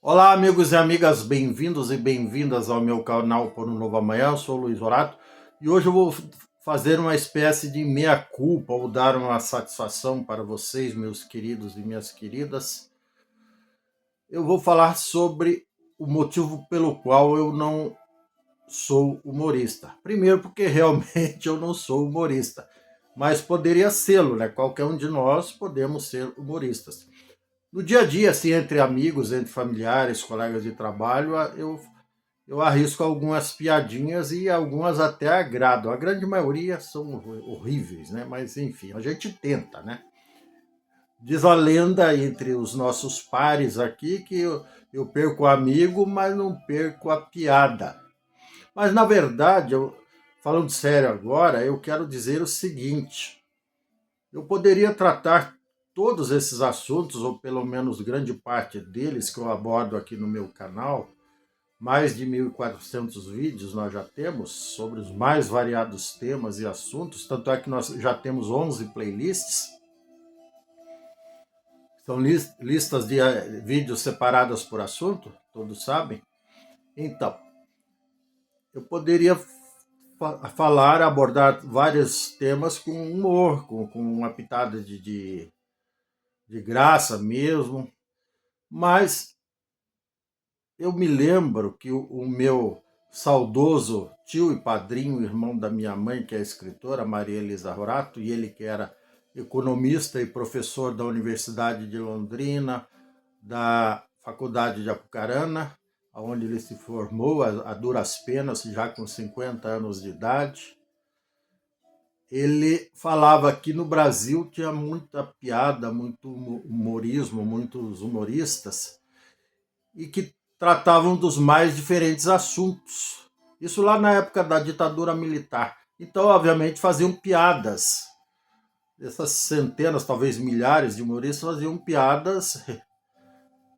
Olá, amigos e amigas, bem-vindos e bem-vindas ao meu canal Por um Novo Amanhã. Eu sou o Luiz Horato e hoje eu vou fazer uma espécie de meia-culpa ou dar uma satisfação para vocês, meus queridos e minhas queridas. Eu vou falar sobre o motivo pelo qual eu não sou humorista. Primeiro, porque realmente eu não sou humorista, mas poderia sê-lo, né? Qualquer um de nós podemos ser humoristas. No dia a dia, assim, entre amigos, entre familiares, colegas de trabalho, eu arrisco algumas piadinhas e algumas até agradam. A grande maioria são horríveis, né? Mas enfim, a gente tenta, né? Diz a lenda entre os nossos pares aqui que eu perco o amigo, mas não perco a piada. Mas na verdade, falando sério agora, eu quero dizer o seguinte: eu poderia tratar todos esses assuntos, ou pelo menos grande parte deles, que eu abordo aqui no meu canal. Mais de 1.400 vídeos nós já temos sobre os mais variados temas e assuntos, tanto é que nós já temos 11 playlists. São listas de vídeos separadas por assunto, todos sabem. Então, eu poderia falar, abordar vários temas com humor, com uma pitada de graça mesmo, mas eu me lembro que o meu saudoso tio e padrinho, irmão da minha mãe, que é escritora, Maria Elisa Horato, e ele que era economista e professor da Universidade de Londrina, da Faculdade de Apucarana, onde ele se formou a duras penas, já com 50 anos de idade. Ele falava que no Brasil tinha muita piada, muito humorismo, muitos humoristas, e que tratavam dos mais diferentes assuntos. Isso lá na época da ditadura militar. Então, obviamente, faziam piadas. Essas centenas, talvez milhares de humoristas faziam piadas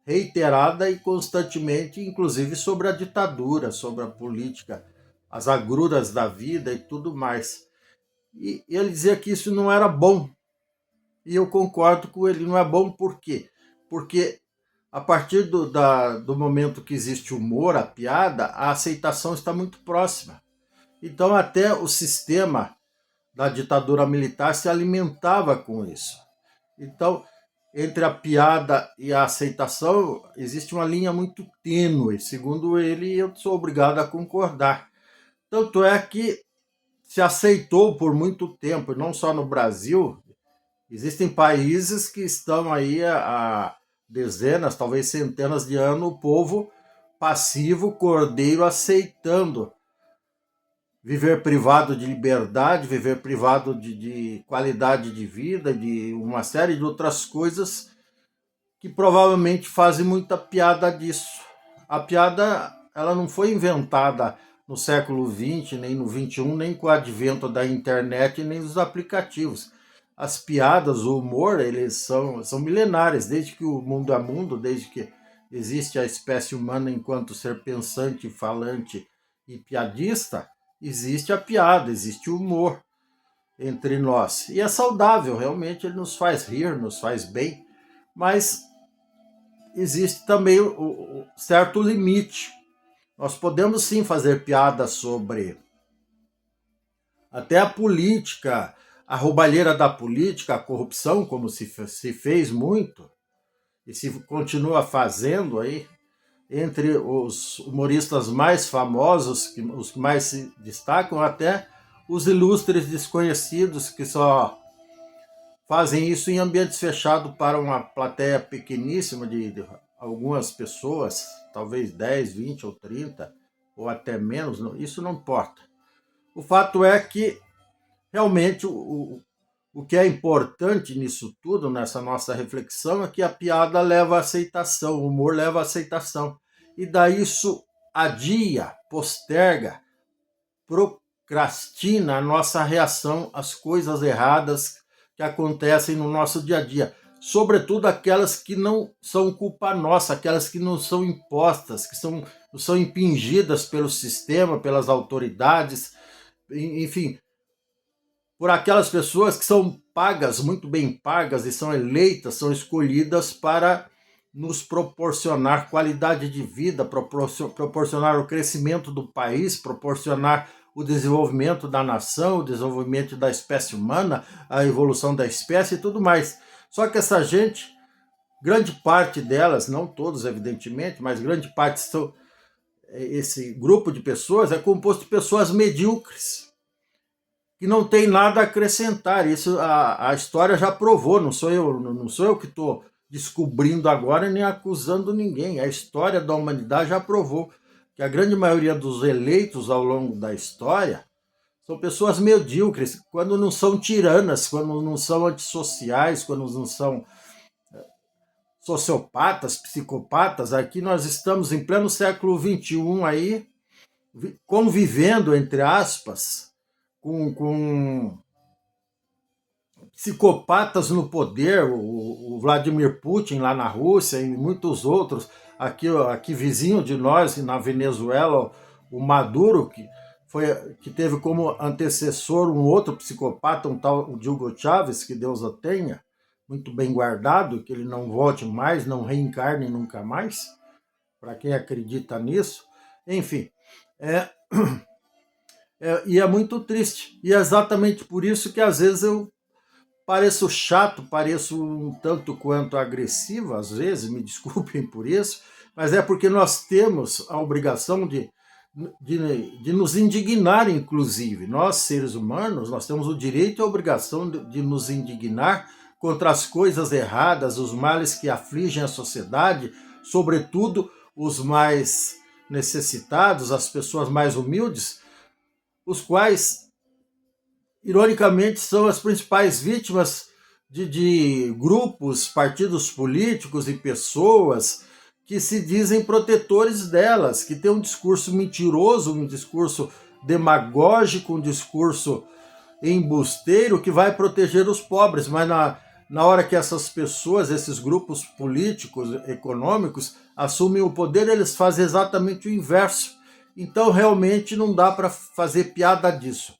reiterada e constantemente, inclusive sobre a ditadura, sobre a política, as agruras da vida e tudo mais. E ele dizia que isso não era bom. E eu concordo com ele, não é bom por quê? Porque a partir do momento que existe humor, a piada, a aceitação está muito próxima. Então, até o sistema da ditadura militar se alimentava com isso. Então, entre a piada e a aceitação, existe uma linha muito tênue. Segundo ele, eu sou obrigado a concordar. Tanto é que se aceitou por muito tempo, não só no Brasil, existem países que estão aí há dezenas, talvez centenas de anos, o povo passivo, cordeiro, aceitando viver privado de liberdade, viver privado de qualidade de vida, de uma série de outras coisas que provavelmente fazem muita piada disso. A piada, ela não foi inventada no século XX, nem no XXI, nem com o advento da internet, nem dos aplicativos. As piadas, o humor, eles são milenares, desde que o mundo é mundo, desde que existe a espécie humana enquanto ser pensante, falante e piadista, existe a piada, existe o humor entre nós. E é saudável, realmente ele nos faz rir, nos faz bem, mas existe também o certo limite. Nós podemos sim fazer piadas sobre até a política, a roubalheira da política, a corrupção, como se fez muito, e se continua fazendo aí, entre os humoristas mais famosos, os que mais se destacam, até os ilustres desconhecidos que só fazem isso em ambientes fechados para uma plateia pequeníssima de algumas pessoas, talvez 10, 20 ou 30, ou até menos, isso não importa. O fato é que realmente o que é importante nisso tudo, nessa nossa reflexão, é que a piada leva à aceitação, o humor leva à aceitação. E daí isso adia, posterga, procrastina a nossa reação às coisas erradas que acontecem no nosso dia a dia. Sobretudo aquelas que não são culpa nossa, aquelas que não são impostas, que são impingidas pelo sistema, pelas autoridades, enfim, por aquelas pessoas que são pagas, muito bem pagas, e são eleitas, são escolhidas para nos proporcionar qualidade de vida, proporcionar o crescimento do país, proporcionar o desenvolvimento da nação, o desenvolvimento da espécie humana, a evolução da espécie e tudo mais. Só que essa gente, grande parte delas, não todos evidentemente, mas grande parte são, esse grupo de pessoas é composto de pessoas medíocres, que não tem nada a acrescentar. Isso a história já provou, não sou eu que estou descobrindo agora nem acusando ninguém. A história da humanidade já provou que a grande maioria dos eleitos ao longo da história são pessoas medíocres, quando não são tiranas, quando não são antissociais, quando não são sociopatas, psicopatas. Aqui nós estamos em pleno século XXI aí, convivendo, entre aspas, com psicopatas no poder, o Vladimir Putin lá na Rússia e muitos outros, aqui vizinho de nós, na Venezuela, o Maduro, que teve como antecessor um outro psicopata, um tal Hugo Chávez, que Deus o tenha, muito bem guardado, que ele não volte mais, não reencarne nunca mais, para quem acredita nisso. Enfim, e é muito triste. E é exatamente por isso que às vezes eu pareço chato, pareço um tanto quanto agressivo, às vezes, me desculpem por isso, mas é porque nós temos a obrigação de nos indignar, inclusive. Nós, seres humanos, nós temos o direito e a obrigação de nos indignar contra as coisas erradas, os males que afligem a sociedade, sobretudo os mais necessitados, as pessoas mais humildes, os quais, ironicamente, são as principais vítimas de grupos, partidos políticos e pessoas que se dizem protetores delas, que têm um discurso mentiroso, um discurso demagógico, um discurso embusteiro que vai proteger os pobres, mas na hora que essas pessoas, esses grupos políticos, econômicos, assumem o poder, eles fazem exatamente o inverso. Então, realmente, não dá para fazer piada disso.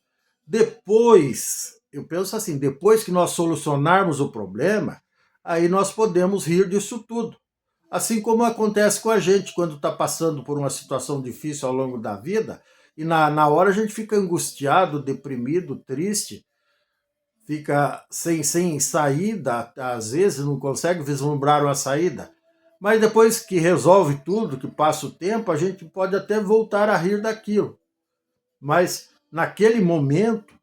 Depois, eu penso assim, depois que nós solucionarmos o problema, aí nós podemos rir disso tudo. Assim como acontece com a gente quando está passando por uma situação difícil ao longo da vida, e na hora a gente fica angustiado, deprimido, triste, fica sem saída, às vezes não consegue vislumbrar uma saída. Mas depois que resolve tudo, que passa o tempo, a gente pode até voltar a rir daquilo. Mas naquele momento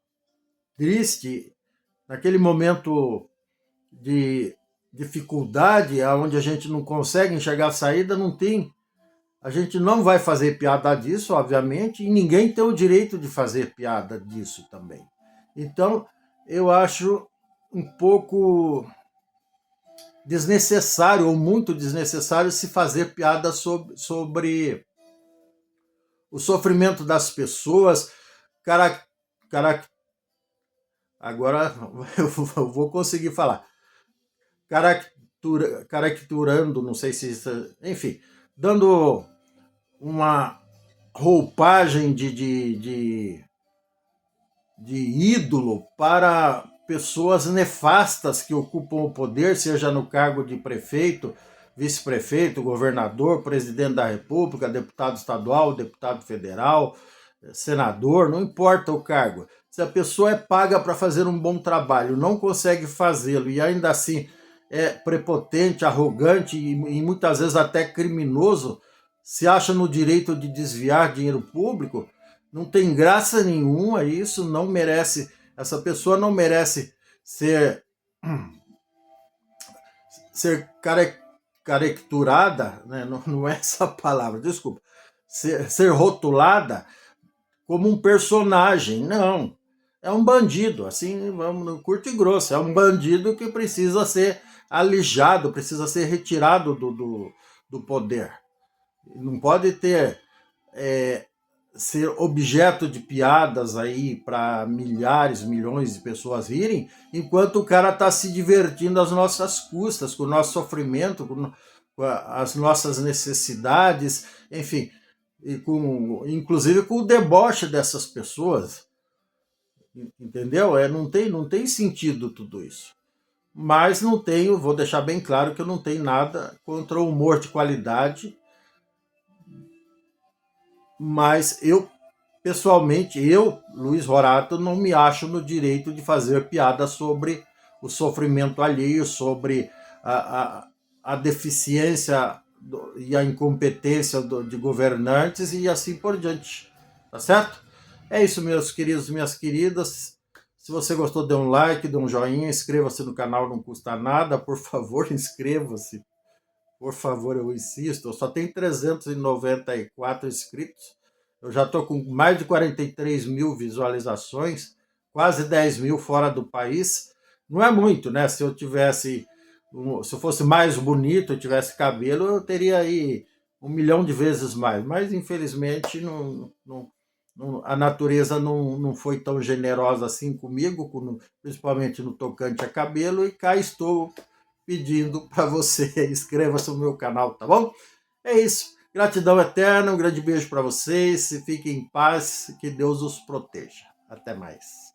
triste, naquele momento de dificuldade, onde a gente não consegue enxergar a saída, a gente não vai fazer piada disso, obviamente, e ninguém tem o direito de fazer piada disso também. Então, eu acho um pouco desnecessário, ou muito desnecessário, se fazer piada sobre o sofrimento das pessoas. Agora eu vou conseguir falar. Caracturando, não sei se isso, enfim, dando uma roupagem de ídolo para pessoas nefastas que ocupam o poder, seja no cargo de prefeito, vice-prefeito, governador, presidente da República, deputado estadual, deputado federal, senador, não importa o cargo. Se a pessoa é paga para fazer um bom trabalho, não consegue fazê-lo e ainda assim é prepotente, arrogante e muitas vezes até criminoso, se acha no direito de desviar dinheiro público, não tem graça nenhuma isso, não merece, essa pessoa não merece ser caricturada, né? Não é essa a palavra, desculpa, ser rotulada como um personagem, não. É um bandido, assim, vamos no curto e grosso, é um bandido que precisa ser alijado, precisa ser retirado do poder. Não pode ser objeto de piadas aí para milhares, milhões de pessoas rirem, enquanto o cara está se divertindo às nossas custas, com o nosso sofrimento, com as nossas necessidades, enfim, inclusive com o deboche dessas pessoas, entendeu? Não tem sentido tudo isso. mas não tenho, vou deixar bem claro que eu não tenho nada contra o humor de qualidade, mas eu, pessoalmente, Luiz Rorato, não me acho no direito de fazer piada sobre o sofrimento alheio, sobre a deficiência e a incompetência de governantes e assim por diante. Tá certo? É isso, meus queridos e minhas queridas. Se você gostou, dê um like, dê um joinha, inscreva-se no canal, não custa nada. Por favor, inscreva-se. Por favor, eu insisto. Eu só tenho 394 inscritos. Eu já estou com mais de 43 mil visualizações, quase 10 mil fora do país. Não é muito, né? Se eu tivesse, se eu fosse mais bonito, eu tivesse cabelo, eu teria aí 1 milhão de vezes mais. Mas infelizmente a natureza não foi tão generosa assim comigo, principalmente no tocante a cabelo, e cá estou pedindo para você inscreva-se no meu canal, tá bom? É isso. Gratidão eterna, um grande beijo para vocês, fiquem em paz, que Deus os proteja. Até mais.